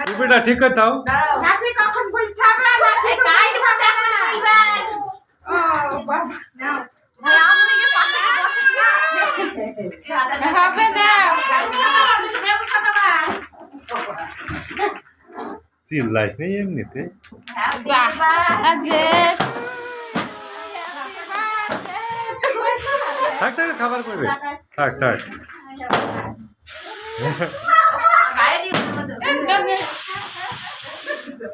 টুপিটা ঠিক করে দাও। চিল্লাইস নেই এমনিতে। থাক থাক খাবার করবে, থাক থাক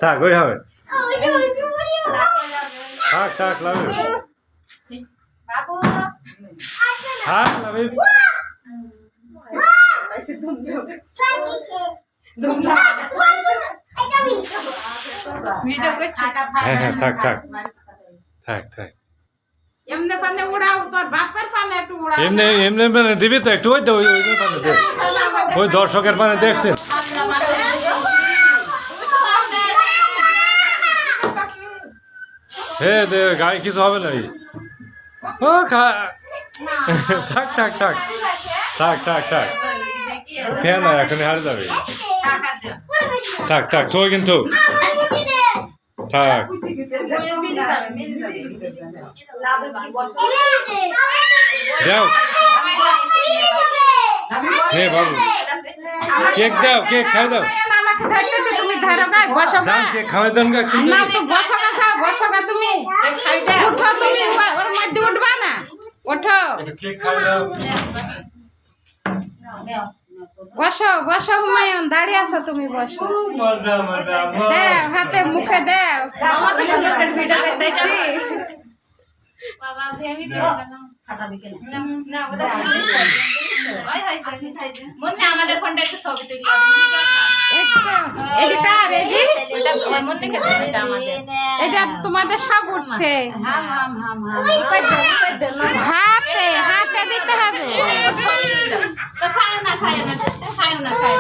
থাক ওই হবে, থাক থাক লাভে থাক লাভে। হ্যাঁ হ্যাঁ থাক থাক থাক থাক এমনি পানে উড়াও, তোর বাপের পানে একটু উড়াও। এমনি এমনি মানে দিবি তো একটু, ওই তো ওই ওই পানে দেখ, ওই দর্শকের পানে দেখছেন। হ্যাঁ দে গায়ে কিছু হবে না। ও খা থাক থাক থাক থাক থাক থাক ফ্যান না এখন হারে যাবে। থাক থাক তো কিন্তু থাক। যাও হে বাবু কেক দাও, কেক খাই দাও। তুমি ধরো গা, বসো গা। কেক খাওয়াই দেন গা। না তো বসো গা, খাও, বসো গা তুমি। উঠো তুমি, ওর মধ্যে উঠবা না, ওঠো। কেক খাই দাও। বসো বসো হুমায়ুন, দাঁড়িয়ে আছো তুমি, বসো। মজা মজা দেও হাতে মুখে দেও। আমাদের ফোনটা একটু ছবি তুলি। এটা তোমাদের সব উঠছে, হাতে হাতে দিতে হবে। খায় না খায় না খায় না খায়।